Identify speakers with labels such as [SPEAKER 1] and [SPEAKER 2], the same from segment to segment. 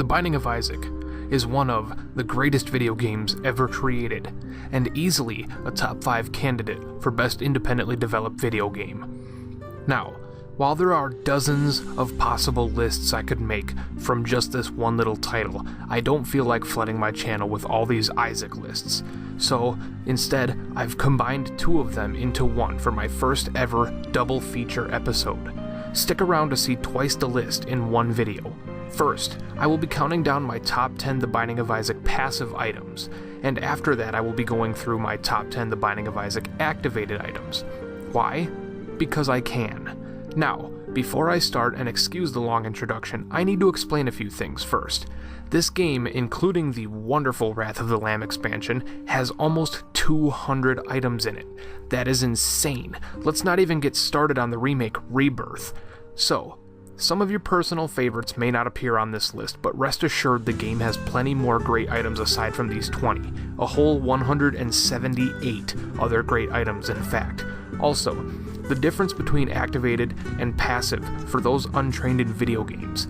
[SPEAKER 1] Binding of Isaac is one of the greatest video games ever created, and easily a top 5 candidate for best independently developed video game. Now, while there are dozens of possible lists I could make from just this one little title, I don't feel like flooding my channel with all these Isaac lists. So instead, I've combined 2 of them into one for my first ever double feature episode. Stick around to see twice the list in one video. First, I will be counting down my top 10 The Binding of Isaac passive items, and after that I will be going through my top 10 The Binding of Isaac activated items. Why? Because I can. Now, before I start and excuse the long introduction, I need to explain a few things first. This game, including the wonderful Wrath of the Lamb expansion, has almost 200 items in it. That is insane. Let's not even get started on the remake Rebirth. So, some of your personal favorites may not appear on this list, but rest assured the game has plenty more great items aside from these 20. A whole 178 other great items, in fact. Also, the difference between activated and passive for those untrained in video games.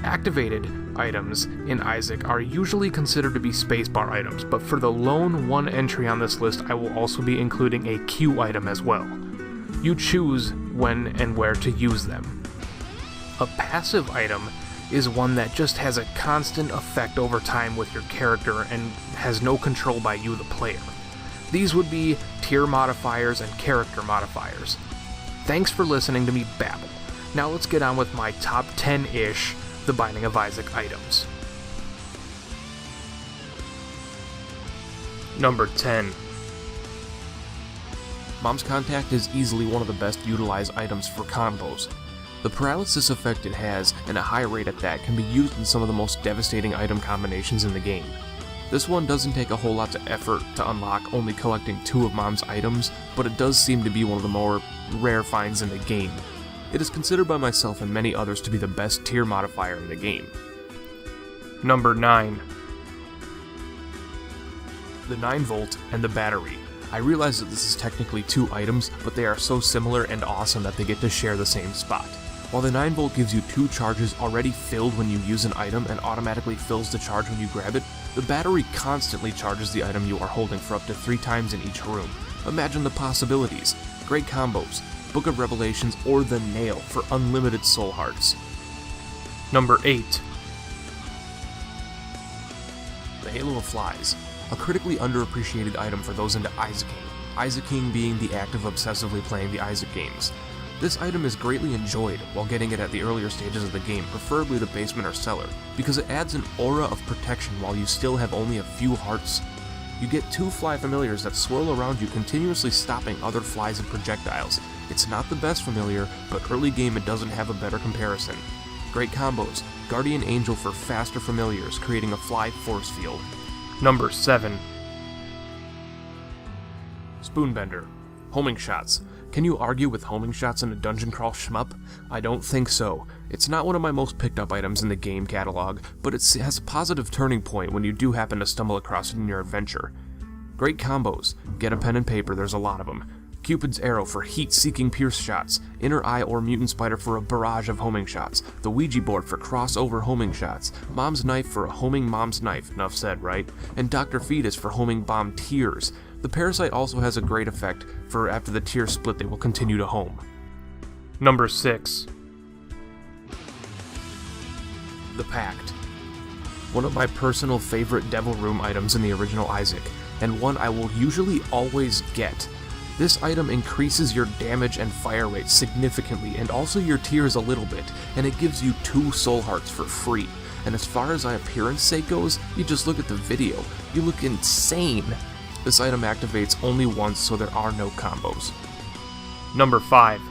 [SPEAKER 1] Activated items in Isaac are usually considered to be spacebar items, but for the lone one entry on this list, I will also be including a Q item as well. You choose when and where to use them. A passive item is one that just has a constant effect over time with your character and has no control by you, the player. These would be tier modifiers and character modifiers. Thanks for listening to me babble. Now let's get on with my top 10-ish The Binding of Isaac items. Number 10.
[SPEAKER 2] Mom's Contact is easily one of the best utilized items for combos. The paralysis effect it has, and a high rate at that, can be used in some of the most devastating item combinations in the game. This one doesn't take a whole lot of effort to unlock, only collecting 2 of Mom's items, but it does seem to be one of the more rare finds in the game. It is considered by myself and many others to be the best tier modifier in the game.
[SPEAKER 1] Number 9. The 9V and the battery.
[SPEAKER 2] I realize that this is technically 2 items, but they are so similar and awesome that they get to share the same spot. While the 9V gives you 2 charges already filled when you use an item and automatically fills the charge when you grab it, the battery constantly charges the item you are holding for up to 3 times in each room. Imagine the possibilities. Great combos, Book of Revelations, or the Nail for unlimited soul hearts.
[SPEAKER 1] Number 8.
[SPEAKER 2] The Halo of Flies. A critically underappreciated item for those into Isaac King being the act of obsessively playing the Isaac games. This item is greatly enjoyed while getting it at the earlier stages of the game, preferably the basement or cellar, because it adds an aura of protection while you still have only a few hearts. You get 2 fly familiars that swirl around you, continuously stopping other flies and projectiles. It's not the best familiar, but early game it doesn't have a better comparison. Great combos, Guardian Angel for faster familiars, creating a fly force field.
[SPEAKER 1] Number 7.
[SPEAKER 2] Spoonbender. Homing shots. Can you argue with homing shots in a dungeon crawl shmup? I don't think so. It's not one of my most picked up items in the game catalog, but it has a positive turning point when you do happen to stumble across it in your adventure. Great combos. Get a pen and paper, there's a lot of them. Cupid's Arrow for heat-seeking pierce shots, Inner Eye or Mutant Spider for a barrage of homing shots, the Ouija board for crossover homing shots, Mom's Knife for a homing Mom's Knife, enough said, right? And Dr. Fetus for homing bomb tears. The Parasite also has a great effect for after the tears split they will continue to home.
[SPEAKER 1] Number 6.
[SPEAKER 2] The Pact. One of my personal favorite Devil Room items in the original Isaac, and one I will usually always get. This item increases your damage and fire rate significantly, and also your tears a little bit, and it gives you 2 soul hearts for free. And as far as appearance sake goes, you just look at the video, you look insane. This item activates only once, so there are no combos.
[SPEAKER 1] Number 5.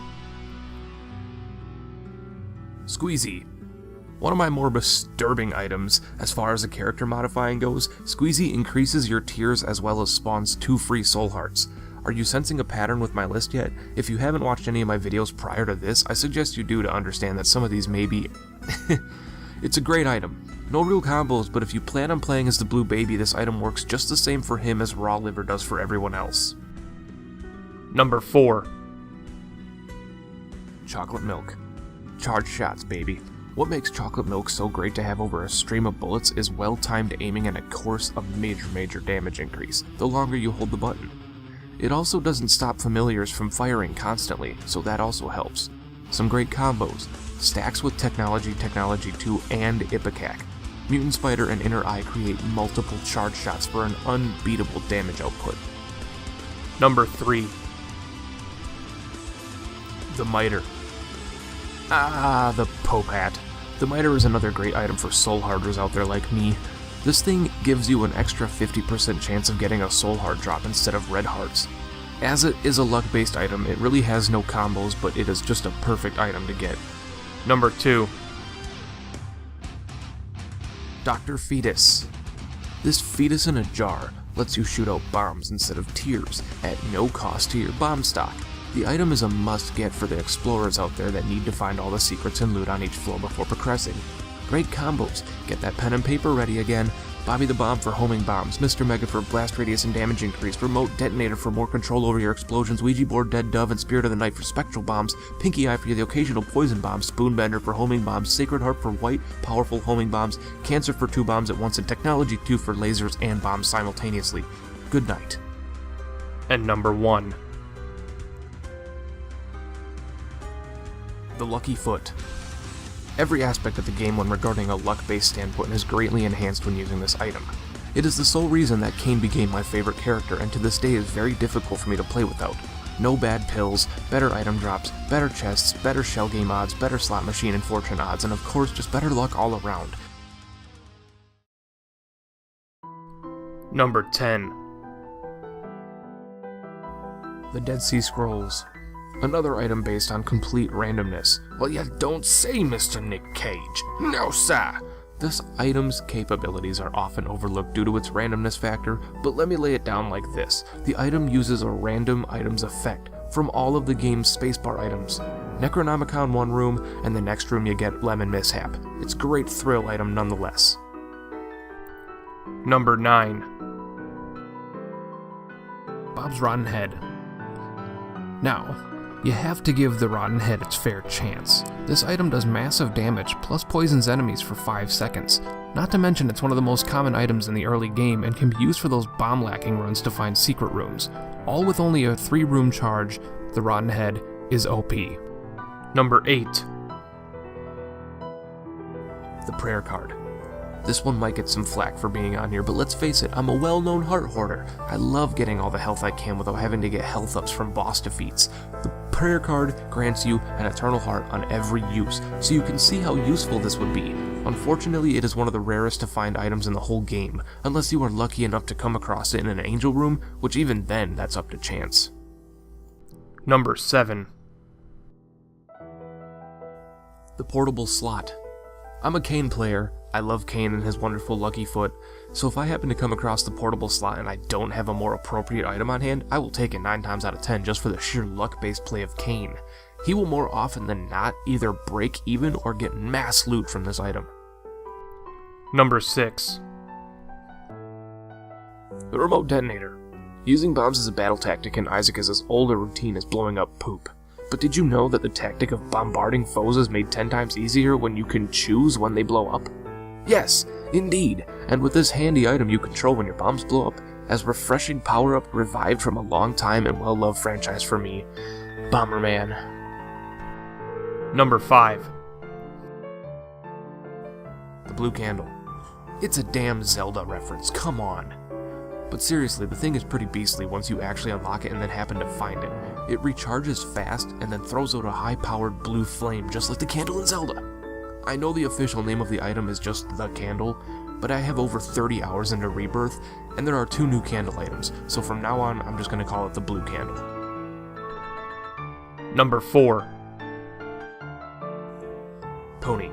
[SPEAKER 2] Squeezy. One of my more disturbing items, as far as the character modifying goes, Squeezy increases your tears as well as spawns 2 free soul hearts. Are you sensing a pattern with my list yet? If you haven't watched any of my videos prior to this, I suggest you do to understand that some of these may be... It's a great item. No real combos, but if you plan on playing as the blue baby, this item works just the same for him as raw liver does for everyone else.
[SPEAKER 1] Number 4.
[SPEAKER 2] Chocolate milk. Charge shots, baby. What makes chocolate milk so great to have over a stream of bullets is well-timed aiming and a course of major damage increase, the longer you hold the button. It also doesn't stop familiars from firing constantly, so that also helps. Some great combos, stacks with Technology 2, and Ipecac. Mutant Spider and Inner Eye create multiple charge shots for an unbeatable damage output.
[SPEAKER 1] Number 3.
[SPEAKER 2] The Miter. The Pope Hat. The Miter is another great item for soul harders out there like me. This thing gives you an extra 50% chance of getting a soul heart drop instead of red hearts. As it is a luck-based item, it really has no combos, but it is just a perfect item to get.
[SPEAKER 1] Number 2.
[SPEAKER 2] Dr. Fetus. This fetus in a jar lets you shoot out bombs instead of tears, at no cost to your bomb stock. The item is a must-get for the explorers out there that need to find all the secrets and loot on each floor before progressing. Great combos, get that pen and paper ready again, Bobby the Bomb for homing bombs, Mr. Mega for blast radius and damage increase, Remote Detonator for more control over your explosions, Ouija Board, Dead Dove, and Spirit of the Night for spectral bombs, Pinky Eye for the occasional poison bomb, Spoonbender for homing bombs, Sacred Heart for white, powerful homing bombs, Cancer for 2 bombs at once, and Technology 2 for lasers and bombs simultaneously. Good night.
[SPEAKER 1] And number 1.
[SPEAKER 2] The Lucky Foot. Every aspect of the game when regarding a luck-based standpoint is greatly enhanced when using this item. It is the sole reason that Cain became my favorite character, and to this day is very difficult for me to play without. No bad pills, better item drops, better chests, better shell game odds, better slot machine and fortune odds, and of course just better luck all around.
[SPEAKER 1] Number 10.
[SPEAKER 2] The Dead Sea Scrolls. Another item based on complete randomness. Well, you don't say, Mr. Nick Cage. No, sir. This item's capabilities are often overlooked due to its randomness factor, but let me lay it down like this. The item uses a random items effect from all of the game's spacebar items. Necronomicon one room, and the next room you get Lemon Mishap. It's a great thrill item nonetheless.
[SPEAKER 1] Number 9.
[SPEAKER 2] Bob's Rotten Head. Now, you have to give the Rotten Head its fair chance. This item does massive damage, plus poisons enemies for 5 seconds. Not to mention it's one of the most common items in the early game and can be used for those bomb-lacking runs to find secret rooms. All with only a 3-room charge, the Rotten Head is OP.
[SPEAKER 1] Number 8.
[SPEAKER 2] The Prayer Card. This one might get some flack for being on here, but let's face it, I'm a well-known heart hoarder. I love getting all the health I can without having to get health ups from boss defeats. The Prayer Card grants you an eternal heart on every use, so you can see how useful this would be. Unfortunately, it is one of the rarest to find items in the whole game, unless you are lucky enough to come across it in an angel room, which even then, that's up to chance.
[SPEAKER 1] Number 7.
[SPEAKER 2] The Portable Slot. I'm a Cain player. I love Cain and his wonderful lucky foot, so if I happen to come across the portable slot and I don't have a more appropriate item on hand, I will take it 9 times out of 10 just for the sheer luck-based play of Cain. He will more often than not either break even or get mass loot from this item.
[SPEAKER 1] Number 6.
[SPEAKER 2] The Remote Detonator. Using bombs as a battle tactic in Isaac is as old a routine as blowing up poop. But did you know that the tactic of bombarding foes is made 10 times easier when you can choose when they blow up? Yes, indeed, and with this handy item you control when your bombs blow up, as refreshing power-up revived from a long time and well-loved franchise for me, Bomberman.
[SPEAKER 1] Number 5.
[SPEAKER 2] The Blue Candle. It's a damn Zelda reference, come on. But seriously, the thing is pretty beastly once you actually unlock it and then happen to find it. It recharges fast and then throws out a high-powered blue flame just like the candle in Zelda. I know the official name of the item is just the candle, but I have over 30 hours into Rebirth, and there are 2 new candle items, so from now on, I'm just going to call it the Blue Candle.
[SPEAKER 1] Number 4.
[SPEAKER 2] Pony.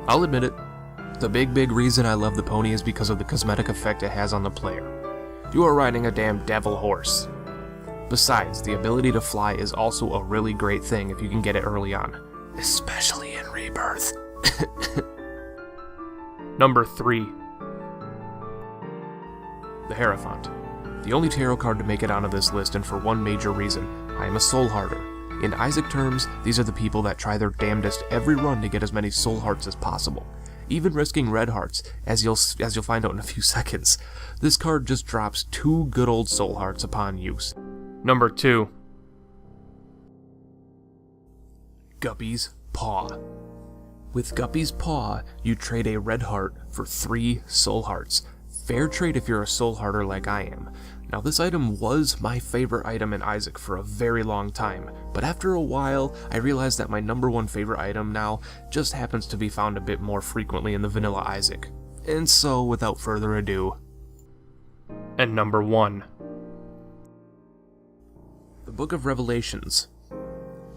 [SPEAKER 2] I'll admit it, the big reason I love the pony is because of the cosmetic effect it has on the player. You are riding a damn devil horse. Besides, the ability to fly is also a really great thing if you can get it early on, especially in Rebirth.
[SPEAKER 1] Number 3.
[SPEAKER 2] The HIEROPHANT. The only tarot card to make it onto this list, and for one major reason. I am a soul harder. In Isaac terms, these are the people that try their damnedest every run to get as many soul hearts as possible, even risking red hearts, as you'll find out in a few seconds. This card just drops 2 good old soul hearts upon use.
[SPEAKER 1] Number 2.
[SPEAKER 2] Guppy's Paw. With Guppy's Paw, you trade a red heart for 3 soul hearts. Fair trade if you're a soul hearter like I am. Now this item was my favorite item in Isaac for a very long time, but after a while I realized that my number 1 favorite item now just happens to be found a bit more frequently in the vanilla Isaac. And so without further ado,
[SPEAKER 1] And number 1.
[SPEAKER 2] the Book of Revelations.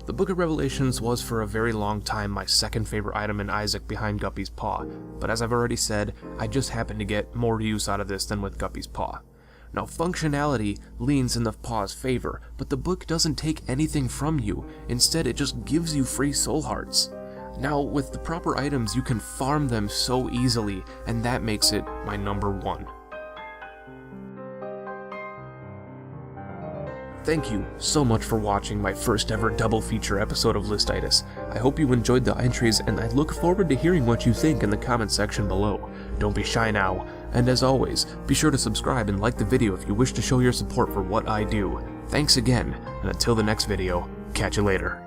[SPEAKER 2] The Book of Revelations was for a very long time my second favorite item in Isaac behind Guppy's Paw, but as I've already said, I just happen to get more use out of this than with Guppy's Paw. Now, functionality leans in the Paw's favor, but the book doesn't take anything from you. Instead, it just gives you free soul hearts. Now, with the proper items, you can farm them so easily, and that makes it my number 1. Thank you so much for watching my first ever double feature episode of Listitis. I hope you enjoyed the entries, and I look forward to hearing what you think in the comment section below. Don't be shy now, and as always, be sure to subscribe and like the video if you wish to show your support for what I do. Thanks again, and until the next video, catch you later.